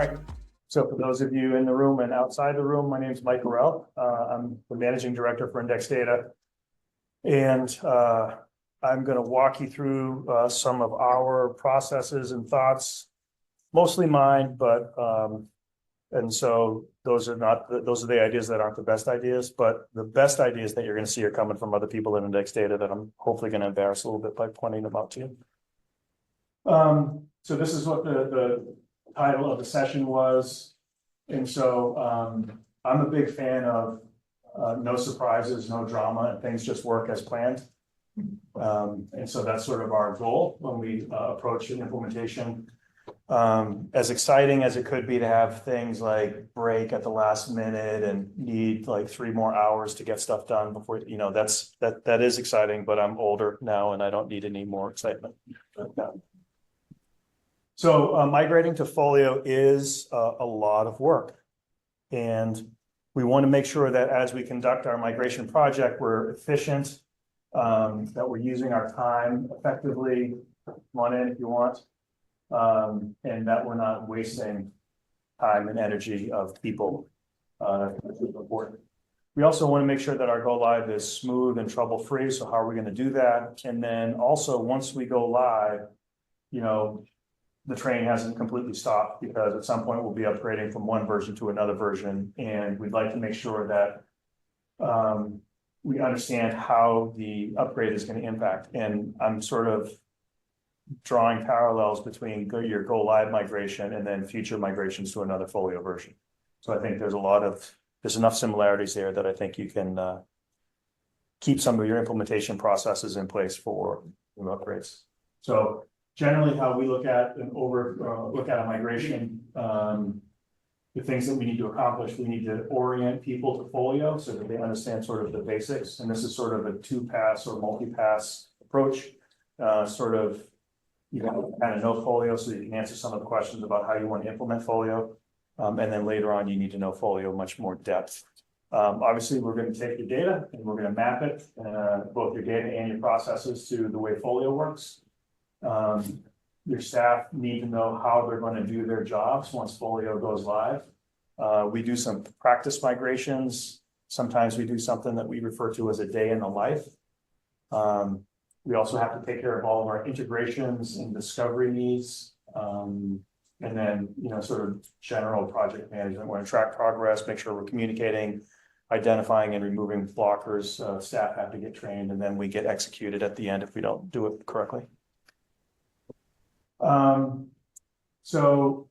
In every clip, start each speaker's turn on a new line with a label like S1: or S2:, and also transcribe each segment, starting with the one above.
S1: right. So for those of you in the room and outside the room, my name is Mike Correll. I'm the managing director for Index Data. And I'm going to walk you through some of our processes and thoughts, mostly mine, but and so those are the ideas that aren't the best ideas, but the best ideas that you're going to see are coming from other people in Index Data that I'm hopefully going to embarrass a little bit by pointing them out to you. So this is what the title of the session was. And so I'm a big fan of no surprises, no drama, and things just work as planned. And so that's sort of our goal when we approach an implementation. As exciting as it could be to have things like break at the last minute and need like 3 more hours to get stuff done before, you know, that is exciting, but I'm older now and I don't need any more excitement. So migrating to Folio is a lot of work, and we want to make sure that as we conduct our migration project, we're efficient, that we're using our time effectively. Come on in if you want, and that we're not wasting time and energy of people. That's important. We also want to make sure that our go live is smooth and trouble-free. So how are we going to do that? And then also once we go live, you know, the train hasn't completely stopped, because at some point we'll be upgrading from one version to another version. And we'd like to make sure that we understand how the upgrade is going to impact. And I'm sort of drawing parallels between your go live migration and then future migrations to another Folio version. So I think there's enough similarities there that I think you can keep some of your implementation processes in place for new upgrades. So generally, how we look at a migration, the things that we need to accomplish, we need to orient people to Folio so that they understand sort of the basics. And this is sort of a 2-pass or multi-pass approach. Sort of, you kind of know Folio so that you can answer some of the questions about how you want to implement Folio. And then later on, you need to know Folio much more depth. Obviously, we're going to take your data and we're going to map it, both your data and your processes, to the way Folio works. Your staff need to know how they're going to do their jobs once Folio goes live. We do some practice migrations. Sometimes we do something that we refer to as a day in the life. We also have to take care of all of our integrations and discovery needs. And then, you know, sort of general project management. We're going to track progress, make sure we're communicating, identifying and removing blockers. Staff have to get trained, and then we get executed at the end if we don't do it correctly. So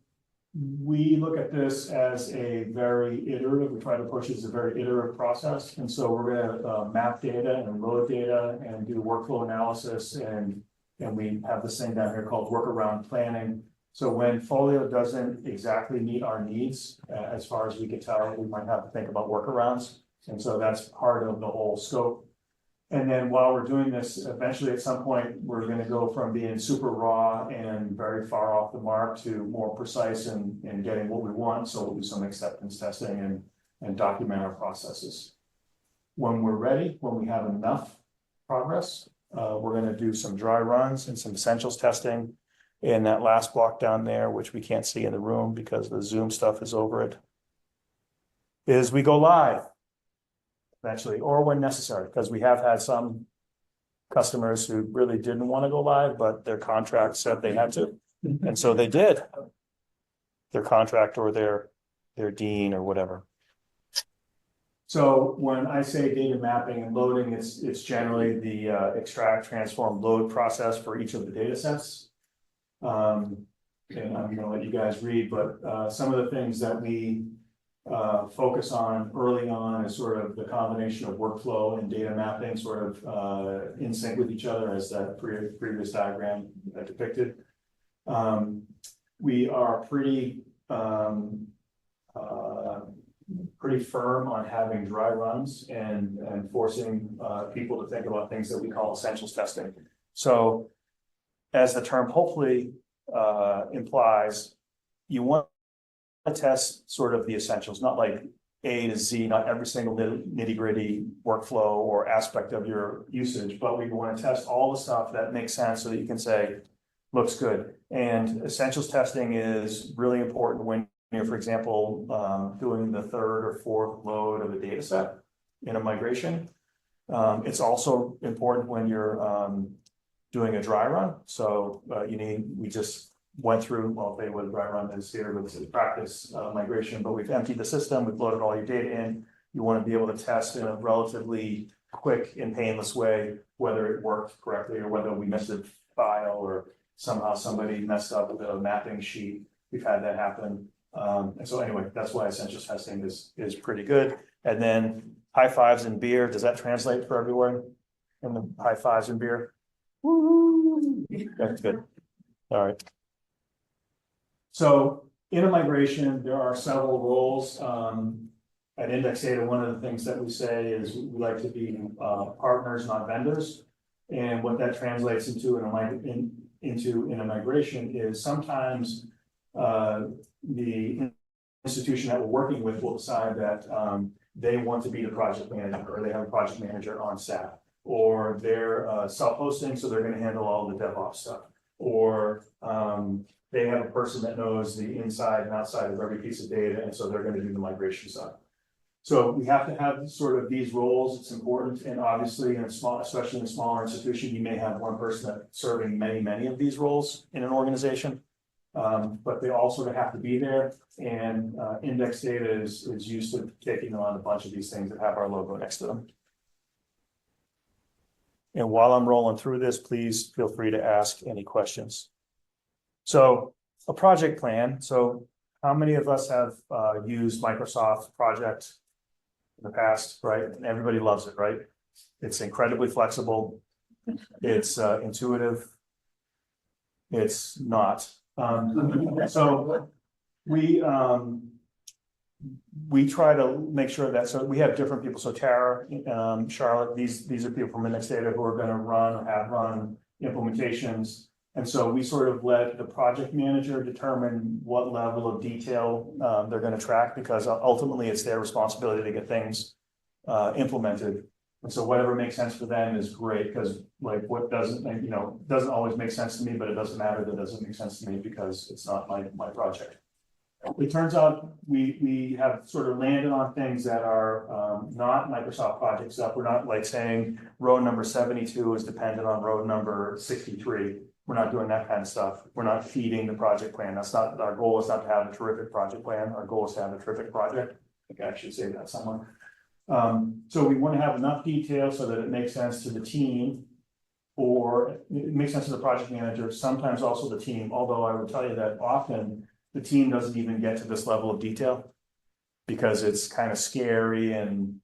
S1: we look at this as a very iterative, we try to push it as a very iterative process. And so we're going to map data and load data and do workflow analysis. And we have this thing down here called workaround planning. So when Folio doesn't exactly meet our needs, as far as we can tell, we might have to think about workarounds. And so that's part of the whole scope. And then while we're doing this, eventually at some point, we're going to go from being super raw and very far off the mark to more precise and getting what we want. So we'll do some acceptance testing and document our processes. When we're ready, when we have enough progress, we're going to do some dry runs and some essentials testing. And that last block down there, which we can't see in the room because the Zoom stuff is over it, is we go live. Eventually, or when necessary, because we have had some customers who really didn't want to go live, but their contract said they had to, and so they did. Their contract or their dean or whatever. So when I say data mapping and loading, it's generally the extract, transform, load process for each of the data sets. And I'm going to let you guys read, but some of the things that we focus on early on is sort of the combination of workflow and data mapping, sort of in sync with each other, as that previous diagram depicted. We are pretty firm on having dry runs and forcing people to think about things that we call essentials testing. So as the term hopefully implies, you want to test sort of the essentials, not like A to Z, not every single nitty-gritty workflow or aspect of your usage, but we want to test all the stuff that makes sense so that you can say, looks good. And essentials testing is really important when for example, doing the third or fourth load of a data set in a migration. It's also important when you're doing a dry run. So we just went through, well, I'll tell you what a dry run is here, but this is practice migration, but we've emptied the system, we've loaded all your data in. You want to be able to test in a relatively quick and painless way whether it worked correctly or whether we missed a file or somehow somebody messed up with a mapping sheet. We've had that happen. And so anyway, that's why essential testing is pretty good. And then high fives and beer. Does that translate for everyone? In the high fives and beer? Woo! That's good. All right. So in a migration, there are several roles. At Index Data, one of the things that we say is we like to be partners, not vendors. And what that translates into in a migration is sometimes the institution that we're working with will decide that they want to be the project manager, or they have a project manager on staff, or they're self-hosting, so they're going to handle all the DevOps stuff, or they have a person that knows the inside and outside of every piece of data, and so they're going to do the migration stuff. So we have to have sort of these roles. It's important, and obviously in a small, especially in a smaller institution, you may have one person that's serving many of these roles in an organization. But they all sort of have to be there, and Index Data is used to taking on a bunch of these things that have our logo next to them. And while I'm rolling through this, please feel free to ask any questions. So a project plan. So how many of us have used Microsoft Project in the past, right? And everybody loves it, right? It's incredibly flexible. It's intuitive. It's not. So we try to make sure that, so we have different people. So Tara, Charlotte, these are people from Index Data who are going to run or have run implementations. And so we sort of let the project manager determine what level of detail they're going to track, because ultimately it's their responsibility to get things implemented. And so whatever makes sense for them is great, because like what doesn't always make sense to me, but it doesn't matter that it doesn't make sense to me because it's not my project. It turns out we have sort of landed on things that are not Microsoft project stuff. We're not like saying row number 72 is dependent on row number 63. We're not doing that kind of stuff. We're not feeding the project plan. That's not, our goal is not to have a terrific project plan. Our goal is to have a terrific project. I think I should say that somewhere. So we want to have enough detail so that it makes sense to the team, or it makes sense to the project manager, sometimes also the team, although I would tell you that often the team doesn't even get to this level of detail because it's kind of scary and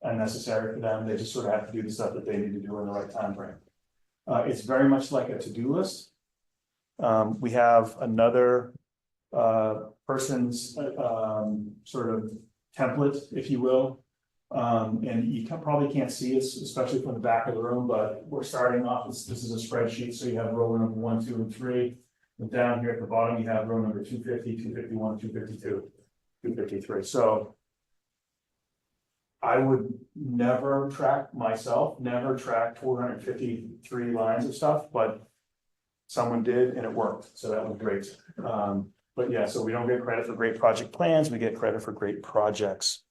S1: unnecessary for them. They just sort of have to do the stuff that they need to do in the right time frame. It's very much like a to-do list. We have another person's sort of template, if you will. And you probably can't see it, especially from the back of the room, but we're starting off, this is a spreadsheet. So you have row number 1, 2, and 3. And down here at the bottom, you have row number 250, 251, 252, 253. So I would never track myself, never track 453 lines of stuff, but someone did and it worked. So that was great. But yeah, so we don't get credit for great project plans, we get credit for great projects.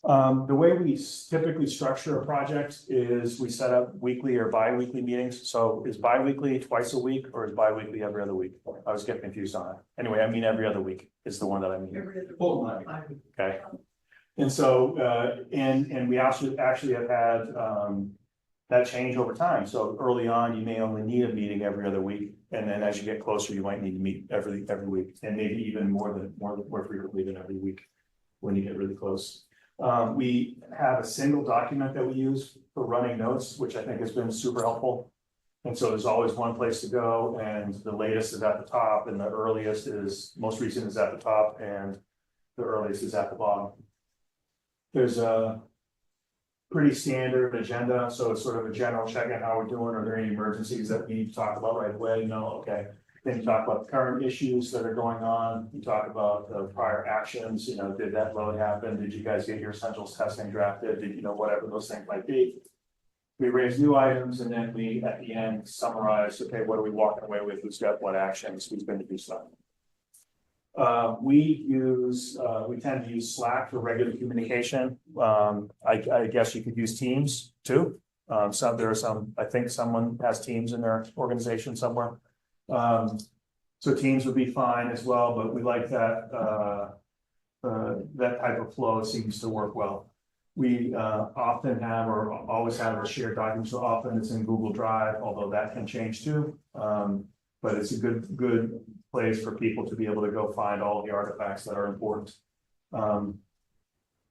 S1: The way we typically structure a project is we set up weekly or bi-weekly meetings. So is bi-weekly twice a week, or is bi-weekally every other week? I was getting confused on it. Anyway, I mean every other week is the one that I mean. Okay. And so and we actually have had that change over time. So early on, you may only need a meeting every other week, and then as you get closer, you might need to meet every week, and maybe even more frequently than every week when you get really close. We have a single document that we use for running notes, which I think has been super helpful. And so there's always one place to go, and the latest is at the top, and the earliest is, most recent is at the top, and the earliest is at the bottom. There's a pretty standard agenda, so it's sort of a general check on how we're doing. Are there any emergencies that we need to talk about right away? No, okay. Then you talk about the current issues that are going on. You talk about the prior actions. You know, did that load happen? Did you guys get your essentials testing drafted? Did you know, whatever those things might be. We raise new items, and then we, at the end, summarize, okay, what are we walking away with? Who's got what actions? Who's going to do something? We tend to use Slack for regular communication. I guess you could use Teams too. There are some, I think someone has Teams in their organization somewhere. So Teams would be fine as well, but we like that, that type of flow seems to work well. We often have or always have a shared document, so often it's in Google Drive, although that can change too. But it's a good place for people to be able to go find all the artifacts that are important.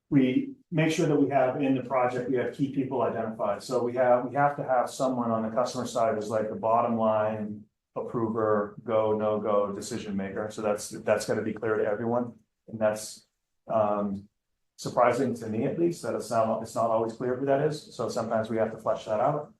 S1: We make sure that we have in the project, we have key people identified. So we have to have someone on the customer side who's like the bottom line approver, go, no go decision maker. So that's got to be clear to everyone. And that's surprising to me, at least, that it's not always clear who that is. So sometimes we have to flesh that out.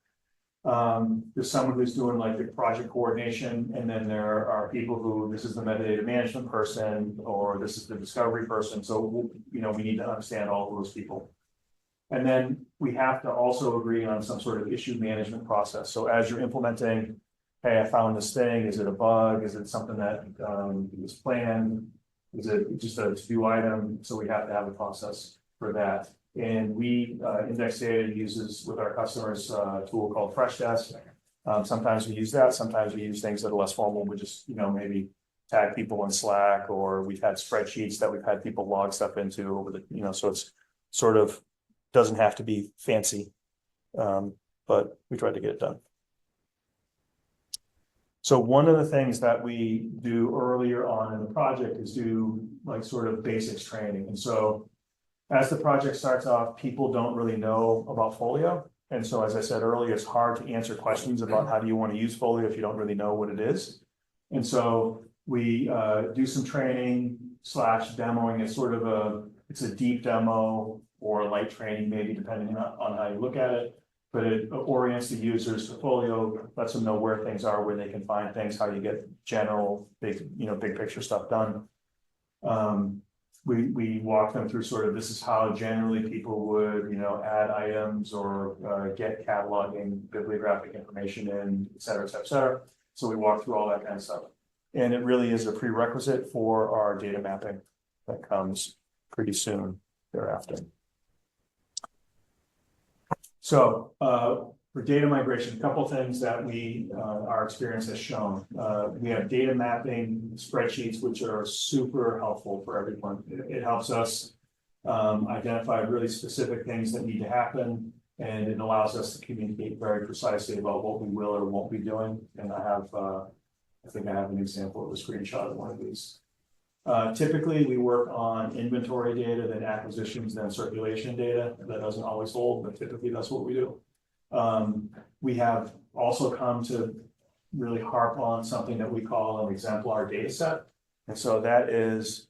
S1: There's someone who's doing like the project coordination, and then there are people who, this is the metadata management person, or this is the discovery person. So, we need to understand all of those people. And then we have to also agree on some sort of issue management process. So as you're implementing, hey, I found this thing, is it a bug? Is it something that was planned? Is it just a to-do item? So we have to have a process for that. And we index data uses with our customers a tool called Freshdesk. Sometimes we use that. Sometimes we use things that are less formal. We just, maybe tag people in Slack, or we've had spreadsheets that we've had people log stuff into over the, so it's sort of doesn't have to be fancy, but we tried to get it done. So one of the things that we do earlier on in the project is do like sort of basics training. And so as the project starts off, people don't really know about Folio. And so, as I said earlier, it's hard to answer questions about how do you want to use Folio if you don't really know what it is. And so we do some training / demoing. It's a deep demo or a light training, maybe depending on how you look at it. But it orients the users to Folio, lets them know where things are, where they can find things, how you get general big picture stuff done. We walk them through sort of, this is how generally people would, add items or get cataloging, bibliographic information in, et cetera, et cetera, et cetera. So we walk through all that kind of stuff. And it really is a prerequisite for our data mapping that comes pretty soon thereafter. So for data migration, a couple of things that our experience has shown. We have data mapping spreadsheets, which are super helpful for everyone. It helps us identify really specific things that need to happen, and it allows us to communicate very precisely about what we will or won't be doing. And I think I have an example of a screenshot of one of these. Typically, we work on inventory data, then acquisitions, then circulation data. That doesn't always hold, but typically that's what we do. We have also come to really harp on something that we call an exemplar data set. And so that is,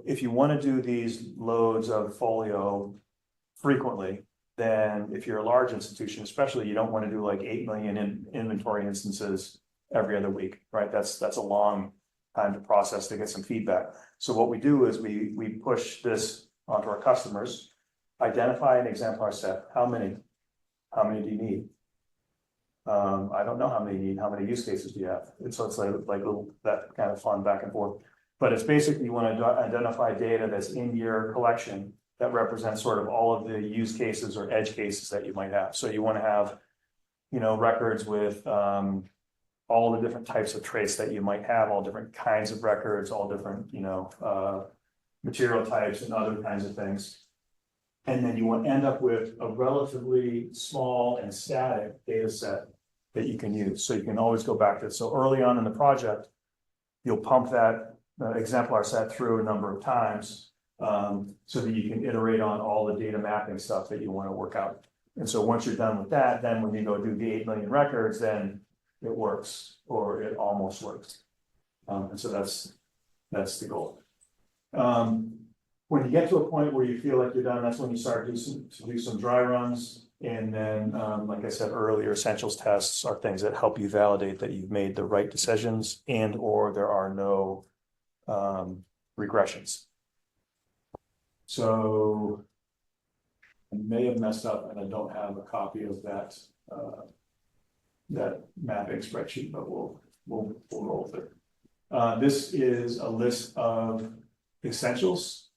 S1: if you want to do these loads of Folio frequently, then if you're a large institution, especially, you don't want to do like 8 million inventory instances every other week, right? That's a long time to process to get some feedback. So what we do is we push this onto our customers, identify an exemplar set. How many do you need? I don't know how many you need. How many use cases do you have? And so it's like little, that kind of fun back and forth. But it's basically, you want to identify data that's in your collection that represents sort of all of the use cases or edge cases that you might have. So you want to have, records with all the different types of traits that you might have, all different kinds of records, all different, material types and other kinds of things. And then you want to end up with a relatively small and static data set that you can use. So you can always go back to it. So early on in the project, you'll pump that exemplar set through a number of times so that you can iterate on all the data mapping stuff that you want to work out. And so once you're done with that, then when you go do the 8 million records, then it works, or it almost works. And so that's the goal. When you get to a point where you feel like you're done, that's when you start to do some dry runs. And then, like I said earlier, essentials tests are things that help you validate that you've made the right decisions and or there are no regressions. So I may have messed up and I don't have a copy of that that mapping spreadsheet, but we'll roll through. This is a list of essentials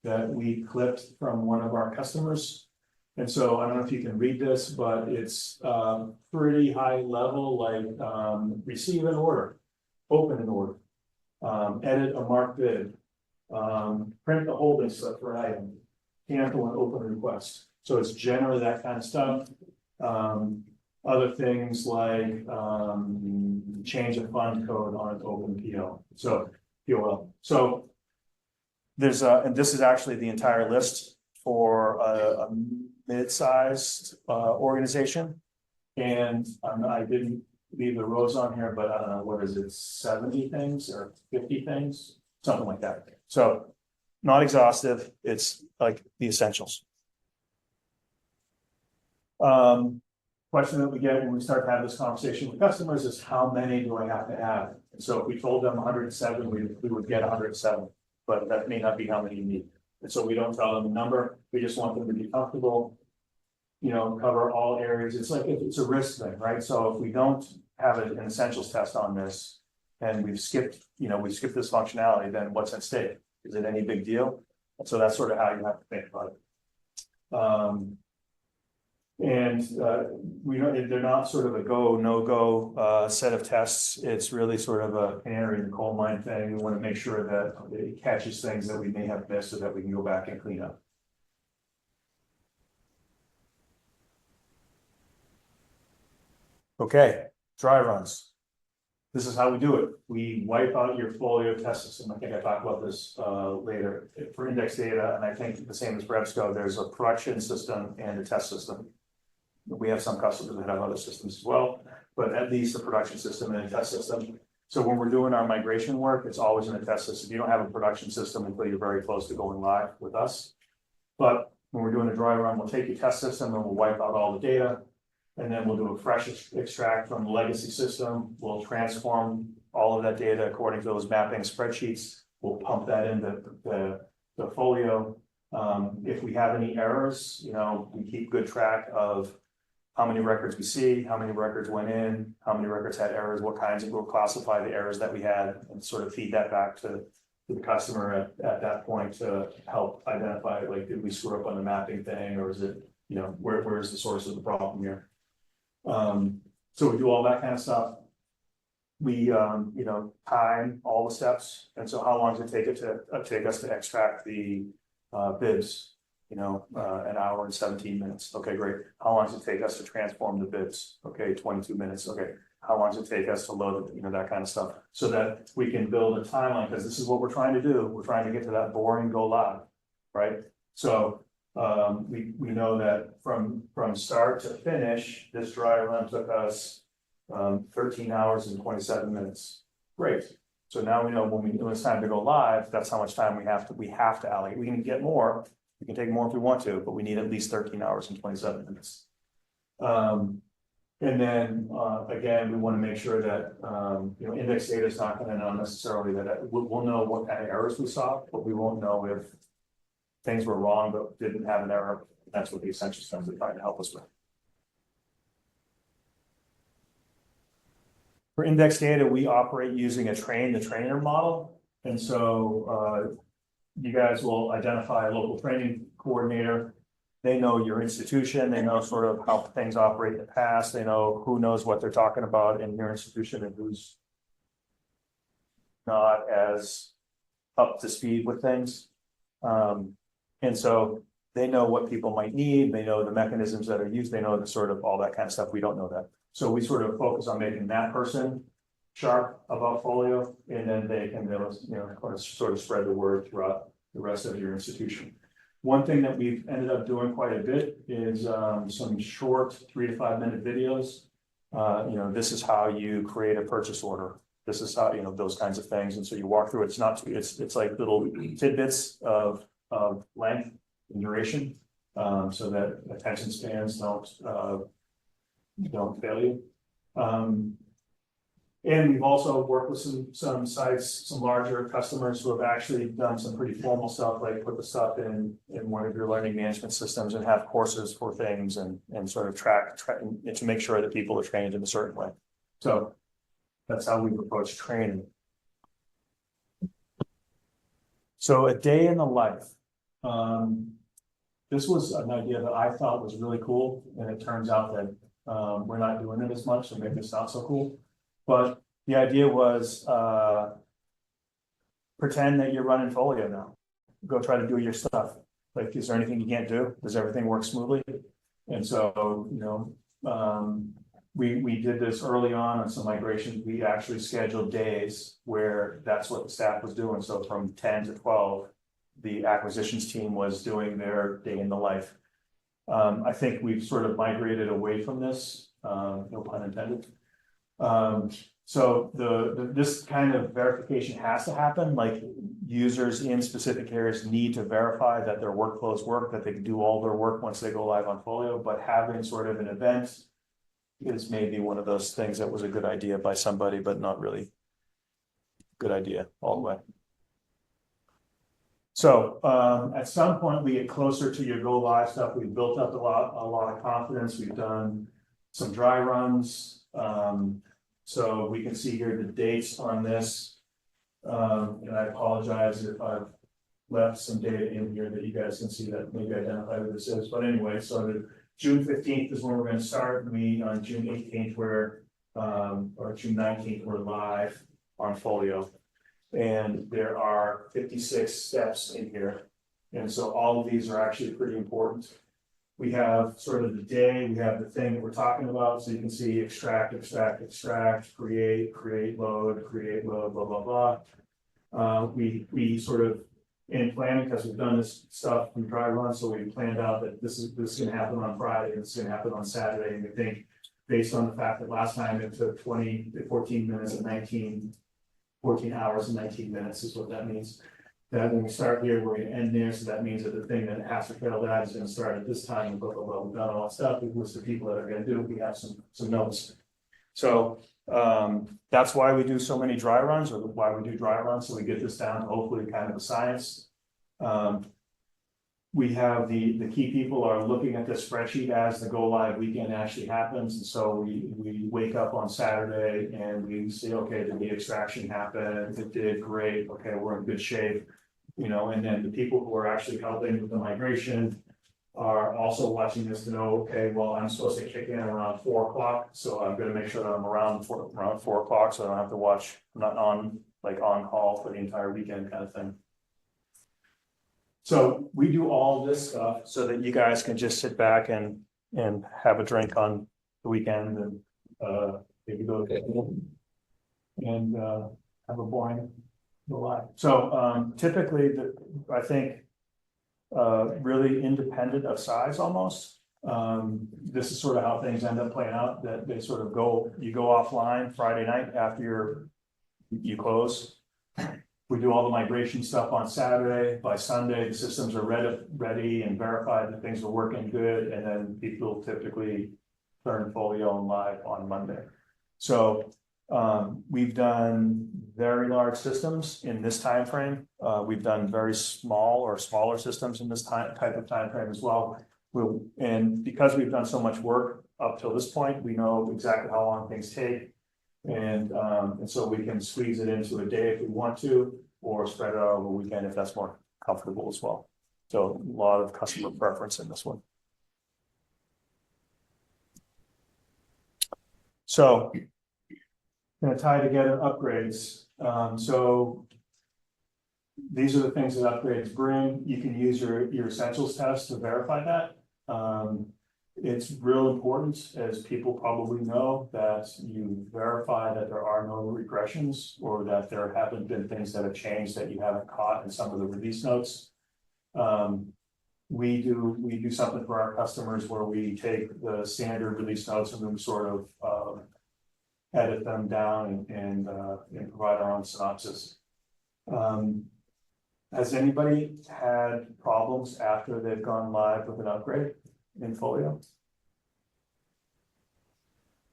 S1: that we clipped from one of our customers. And so I don't know if you can read this, but it's pretty high level, like receive an order, open an order, edit a marked bid, print the holding slip for an item, cancel an open request. So it's generally that kind of stuff. Other things like change a fund code on an open PO. So POL. So there's and this is actually the entire list for a mid-sized organization. And I didn't leave the rows on here, but I don't know, what is it, 70 things or 50 things, something like that. So not exhaustive, it's like the essentials. Question that we get when we start to have this conversation with customers is how many do I have to have? And so if we told them 107, we would get 107, but that may not be how many you need. And so we don't tell them a number, we just want them to be comfortable, you know, cover all areas. It's like, it's a risk thing, right? So if we don't have an essentials test on this and we've skipped this functionality, then what's at stake? Is it any big deal? And so that's sort of how you have to think about it. We know they're not sort of a go, no go set of tests. It's really sort of a canary in the coal mine thing. We want to make sure that it catches things that we may have missed so that we can go back and clean up. Okay, dry runs. This is how we do it. We wipe out your FOLIO test system. I think I talked about this later for index data, and I think the same as for EBSCO, there's a production system and a test system. We have some customers that have other systems as well, but at least a production system and a test system. So when we're doing our migration work, it's always in a test system. You don't have a production system until you're very close to going live with us. But when we're doing a dry run, we'll take your test system and we'll wipe out all the data. And then we'll do a fresh extract from the legacy system. We'll transform all of that data according to those mapping spreadsheets. We'll pump that into the FOLIO. If we have any errors, you know, we keep good track of how many records we see, how many records went in, how many records had errors, what kinds of, we'll classify the errors that we had and sort of feed that back to the customer at that point to help identify, like, did we screw up on the mapping thing, or is it, you know, where is the source of the problem here? So we do all that kind of stuff. We, you know, time all the steps. And so how long does it take us to extract the bids? You know, an hour and 17 minutes. Okay, great. How long does it take us to transform the bids? Okay, 22 minutes. Okay. How long does it take us to load it? You know, that kind of stuff. So that we can build a timeline, because this is what we're trying to do. We're trying to get to that boring go live, right? So we know that from start to finish, this dry run took us 13 hours and 27 minutes. Great. So now we know when it's time to go live, that's how much time we have to allocate. We can get more. We can take more if we want to, but we need at least 13 hours and 27 minutes. And then again, we want to make sure that you know, index data is not going to know necessarily that we'll know what kind of errors we saw, but we won't know if things were wrong but didn't have an error. That's what the essential steps are trying to help us with. For index data, we operate using a train the trainer model, and so you guys will identify a local training coordinator. They know your institution. They know sort of how things operate in the past. They know who knows what they're talking about in your institution and who's not as up to speed with things. And so they know what people might need. They know the mechanisms that are used. They know the sort of all that kind of stuff. We don't know that. So we sort of focus on making that person sharp about FOLIO, and then they can, you know, sort of spread the word throughout the rest of your institution. One thing that we've ended up doing quite a bit is some short 3 to 5 minute videos. You know, this is how you create a purchase order. This is how, you know, those kinds of things. And so you walk through it. It's not, it's like little tidbits of length and duration, so that attention spans don't fail you. And we've also worked with some sites, some larger customers who have actually done some pretty formal stuff, like put the stuff in one of your learning management systems and have courses for things and sort of track to make sure that people are trained in a certain way. So that's how we've approached training. So a day in the life. This was an idea that I thought was really cool, and it turns out that we're not doing it as much, so maybe it's not so cool. But the idea was pretend that you're running Folio now. Go try to do your stuff. Like, is there anything you can't do? Does everything work smoothly? And so, we did this early on some migrations. We actually scheduled days where that's what the staff was doing. So from 10 to 12, the acquisitions team was doing their day in the life. I think we've sort of migrated away from this, no pun intended. So this kind of verification has to happen. Like, users in specific areas need to verify that their workflows work, that they can do all their work once they go live on Folio. But having sort of an event is maybe one of those things that was a good idea by somebody, but not really good idea all the way. So at some point we get closer to your go live stuff. We've built up a lot of confidence. We've done some dry runs. So we can see here the dates on this. And I apologize if I've left some data in here that you guys can see that maybe identify what this is. But anyway, so the June 15th is when we're going to start. We on June 18th or June 19th we're live on Folio. And there are 56 steps in here. And so all of these are actually pretty important. We have sort of the day, we have the thing that we're talking about. So you can see extract, create, load, blah, blah, blah. We sort of, in planning, because we've done this stuff from dry run, so we planned out that this is going to happen on Friday, and it's going to happen on Saturday. And we think, based on the fact that last time it took 14 minutes and 14 hours and 19 minutes is what that means. That when we start here, we're going to end there. So that means that the thing that has to fail that is going to start at this time. Blah, blah, blah. We've done all that stuff. We've listed people that are going to do it. We have some notes. So that's why we do so many dry runs, or why we do dry runs. So we get this down to hopefully kind of a science. We have the key people are looking at the spreadsheet as the go live weekend actually happens. And so we wake up on Saturday and we say, okay, did the extraction happen? It did, great. Okay, we're in good shape. And then the people who are actually helping with the migration are also watching this to know, okay, well, I'm supposed to kick in around 4 o'clock. So I'm going to make sure that I'm around 4 o'clock so I don't have to watch, I'm not on call for the entire weekend kind of thing. So we do all this stuff so that you guys can just sit back and have a drink on the weekend and maybe go to bed and have a boring life. So typically, I think really independent of size almost. This is sort of how things end up playing out. That they sort of you go offline Friday night after you close. We do all the migration stuff on Saturday. By Sunday, the systems are ready and verified that things are working good. And then people typically turn Folio on live on Monday. So we've done very large systems in this time frame. We've done very small or smaller systems in this type of time frame as well. And because we've done so much work up till this point, we know exactly how long things take. And so we can squeeze it into a day if we want to, or spread it out over the weekend if that's more comfortable as well. So a lot of customer preference in this one. So going to tie together upgrades. So these are the things that upgrades bring. You can use your essentials test to verify that. It's real important, as people probably know, that you verify that there are no regressions or that there haven't been things that have changed that you haven't caught in some of the release notes. We do something for our customers where we take the standard release notes and then sort of edit them down and provide our own synopsis. Has anybody had problems after they've gone live with an upgrade in Folio?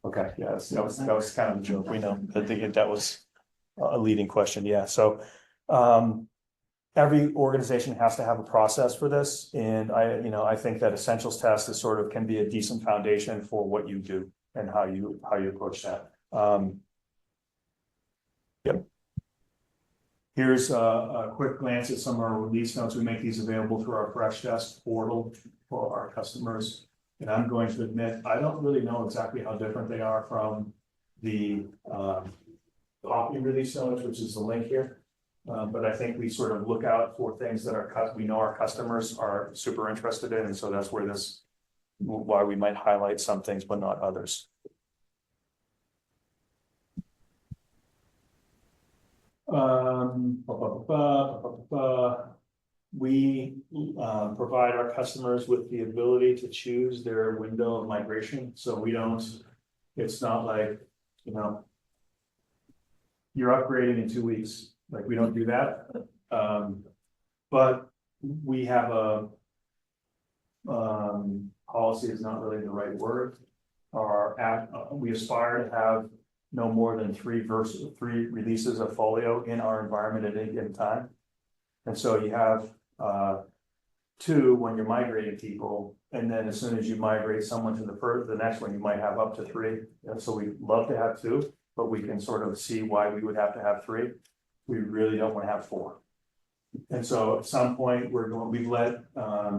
S1: Okay, yeah, that was kind of a joke. We know that was a leading question. Yeah, so every organization has to have a process for this, and I think that essentials test is sort of can be a decent foundation for what you do and how you approach that. Yep. Here's a quick glance at some of our release notes. We make these available through our Fresh Desk portal for our customers. And I'm going to admit, I don't really know exactly how different they are from the copy release notes, which is the link here. But I think we sort of look out for things that we know our customers are super interested in. And so that's why we might highlight some things, but not others. We provide our customers with the ability to choose their window of migration. So it's not like, you're upgrading in 2 weeks. Like, we don't do that. But we have a policy is not really the right word. We aspire to have no more than three releases of Folio in our environment at any given time. And so you have 2 when you're migrating people, and then as soon as you migrate someone to the next one, you might have up to 3. And so we love to have 2, but we can sort of see why we would have to have 3. We really don't want to have 4. And so at some point we've let, I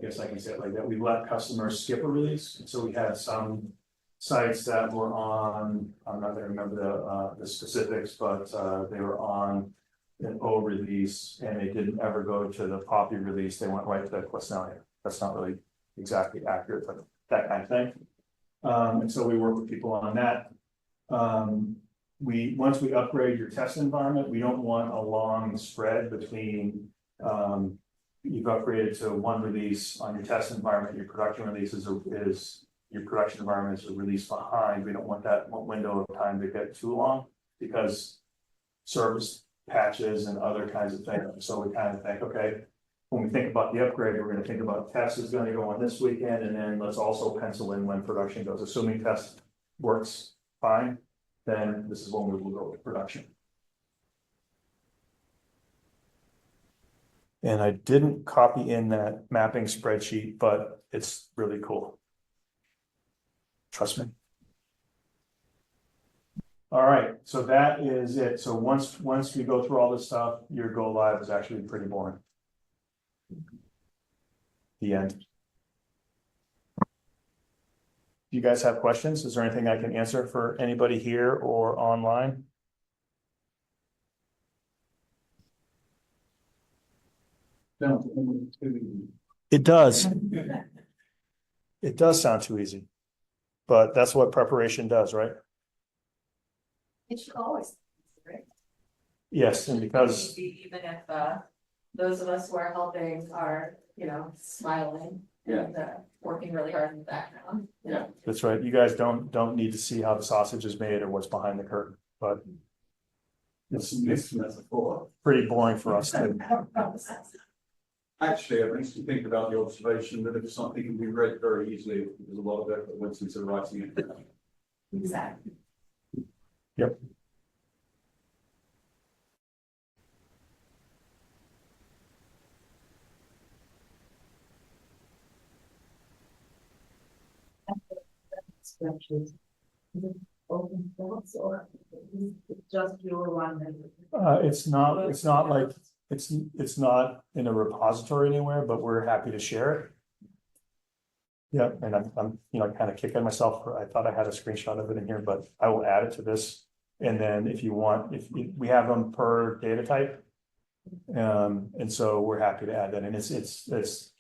S1: guess I can say it like that, we've let customers skip a release. And so we had some sites that were on, I'm not going to remember the specifics, but they were on an O release and they didn't ever go to the Poppy release. They went right to the Quesnalia. That's not really exactly accurate, but that kind of thing. And so we work with people on that. Once we upgrade your test environment, we don't want a long spread between you've upgraded to 1 release on your test environment, your production release is your production environment is a release behind. We don't want that window of time to get too long because service patches and other kinds of things. So we kind of think, okay, when we think about the upgrade, we're going to think about test is going to go on this weekend, and then let's also pencil in when production goes. Assuming test works fine, then this is when we will go to production. And I didn't copy in that mapping spreadsheet, but it's really cool. Trust me. All right, so that is it. So once we go through all this stuff, your go live is actually pretty boring. The end. Do you guys have questions? Is there anything I can answer for anybody here or online? It does. It does sound too easy, but that's what preparation does, right?
S2: It should always be, right?
S1: Yes, and because
S2: even if those of us who are helping are, smiling and working really hard in the background.
S1: Yeah, that's right. You guys don't need to see how the sausage is made or what's behind the curtain, but it's pretty boring for us too.
S3: Actually, I used to think about the observation that if something can be read very easily, there's a lot of effort that went into writing it.
S2: Exactly.
S1: Yep.
S2: Open source or just your one?
S1: It's not like it's not in a repository anywhere, but we're happy to share it. Yeah, and I'm kind of kicking myself. I thought I had a screenshot of it in here, but I will add it to this. And then if you want, we have them per data type. And so we're happy to add that. And it's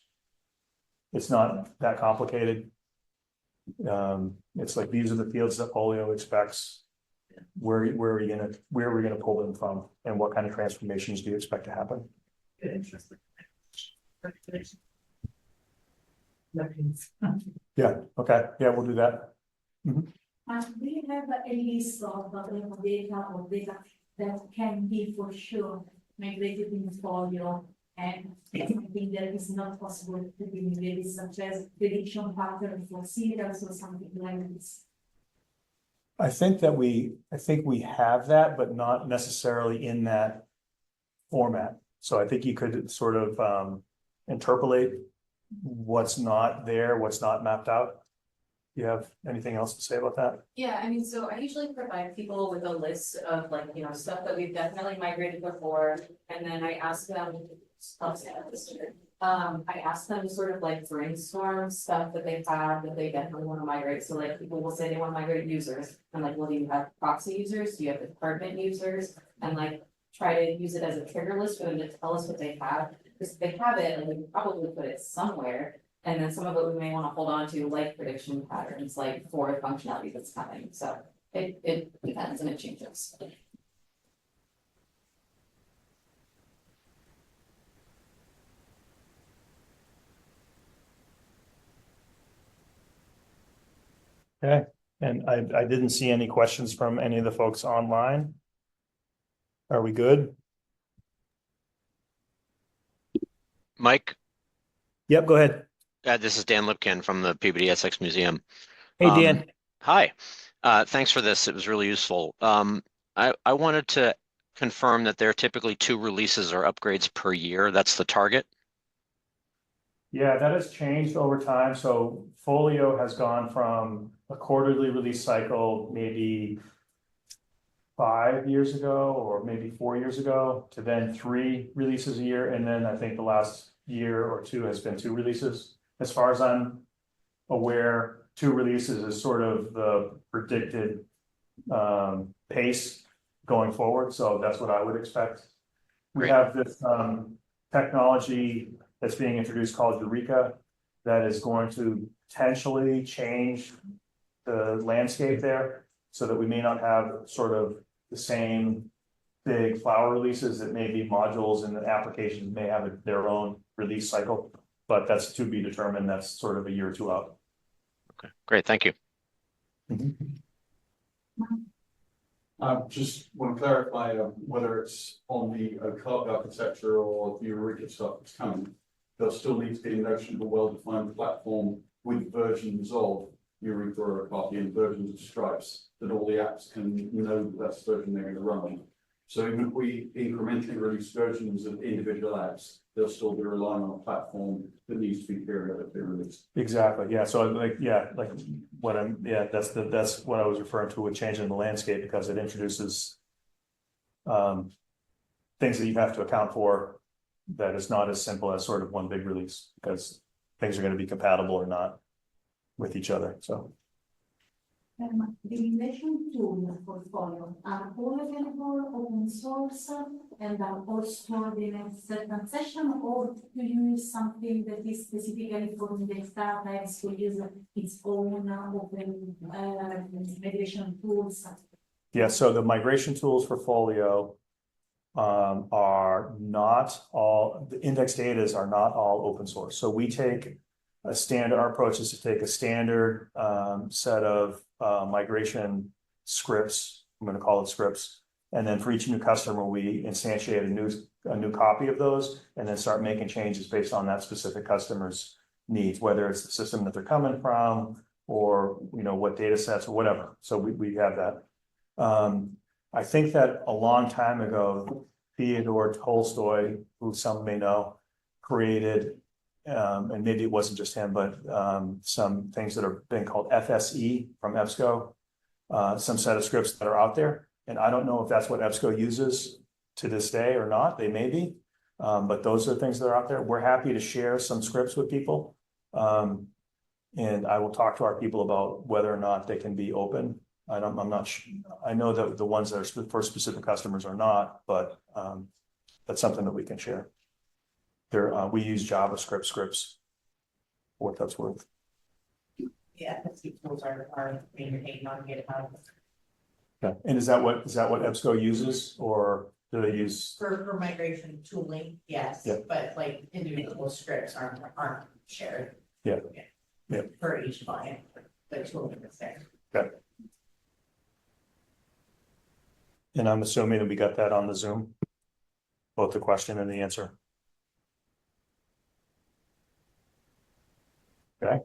S1: not that complicated. It's like, these are the fields that Folio expects. Where are we gonna pull them from, and what kind of transformations do you expect to happen?
S2: Good, interesting.
S1: Yeah, okay, yeah, we'll do that.
S4: Do you have any list of data or data that can be for sure migrated in Folio, and something that is not possible to be migrated, such as prediction pattern for serials or something like this?
S1: I think we have that, but not necessarily in that format. So I think you could sort of interpolate what's not there, what's not mapped out. you have anything else to say about that?
S2: Yeah, I mean, so I usually provide people with a list of like, you know, stuff that we've definitely migrated before, and then I ask them. I ask them to sort of like brainstorm stuff that they have that they definitely want to migrate, so like people will say they want to migrate users, and like, well, do you have proxy users, do you have department users? And like, try to use it as a trigger list for them to tell us what they have, because if they have it, and we can probably put it somewhere. And then some of it we may want to hold on to, like prediction patterns, like for functionality that's coming, so it depends and it changes.
S1: Okay, and I didn't see any questions from any of the folks online. Are we good?
S5: Mike,
S1: Yep, go ahead.
S5: this is Dan Lipkin from the PBDSX Museum.
S1: Hey, Dan.
S5: Hi, thanks for this. It was really useful. I wanted to confirm that there are typically 2 releases or upgrades per year. That's the target.
S1: Yeah, that has changed over time. So Folio has gone from a quarterly release cycle, maybe 5 years ago, or maybe 4 years ago, to then 3 releases a year. And then I think the last year or 2 has been 2 releases. As far as I'm aware, 2 releases is sort of the predicted pace going forward. So that's what I would expect. We
S5: Great.
S1: have this technology that's being introduced called Eureka that is going to potentially change the landscape there, so that we may not have sort of the same big flower releases. That may be modules and the applications may have their own release cycle, but that's to be determined. That's sort of a year or 2 out.
S5: Okay, great. Thank you.
S3: Just want to clarify whether it's on the cloud architecture or the Eureka stuff that's coming. There'll still need to be a notion of a well-defined platform with versions of Eureka or Apache and versions of Stripes that all the apps can know that that's the version they're going to run on. So even if we incrementally release versions of individual apps, they'll still be relying on a platform that needs to be periodically released.
S1: Exactly. Yeah. So like that's what I was referring to with changing the landscape, because it introduces things that you have to account for that is not as simple as sort of one big release, because things are going to be compatible or not with each other. So
S4: The migration tool portfolio are all available open source and are all stored in a certain session, or do you use something that is specifically for the startups to use its own open migration tools?
S1: yeah, so the migration tools for Folio are not all, the index data are not all open source. So we take a standard, our approach is to take a standard set of migration scripts. I'm going to call it scripts. And then for each new customer, we instantiate a new copy of those, and then start making changes based on that specific customer's needs, whether it's the system that they're coming from, or what data sets or whatever. So we have that. I think that a long time ago, Theodore Tolstoy, who some may know, created, and maybe it wasn't just him, but some things that are being called FSE from EBSCO, some set of scripts that are out there. And I don't know if that's what EBSCO uses to this day or not. They may be, but those are the things that are out there. We're happy to share some scripts with people. And I will talk to our people about whether or not they can be open. I'm not sure. I know that the ones that are for specific customers are not, but that's something that we can share. We use JavaScript scripts for what that's worth.
S6: Yeah, that's the tools are maintained on GitHub.
S1: Okay. And is that what EBSCO uses, or do they use?
S6: For migration tooling, yes,
S1: Yeah.
S6: but like individual scripts aren't shared.
S1: Yeah. Yeah.
S6: For each client, the tooling is there.
S1: Okay. And I'm assuming that we got that on the Zoom, both the question and the answer. Okay.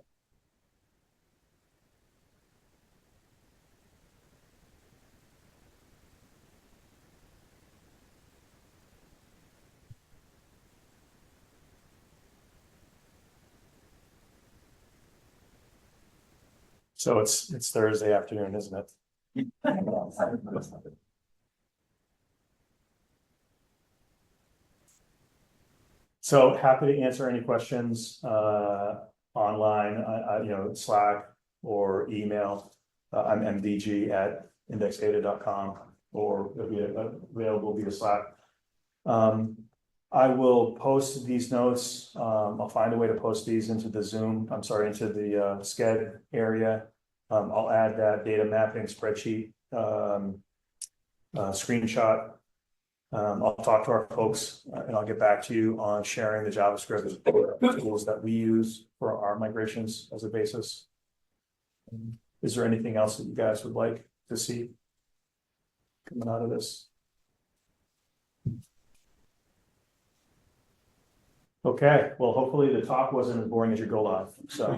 S1: So it's Thursday afternoon, isn't it? So happy to answer any questions online, Slack or email. I'm mdg@indexdata.com, or it'll be available via Slack. I will post these notes. I'll find a way to post these into the into the SCED area. I'll add that data mapping spreadsheet screenshot. I'll talk to our folks and I'll get back to you on sharing the JavaScript tools that we use for our migrations as a basis. Is there anything else that you guys would like to see coming out of this? Okay, well, hopefully the talk wasn't as boring as your go live, so.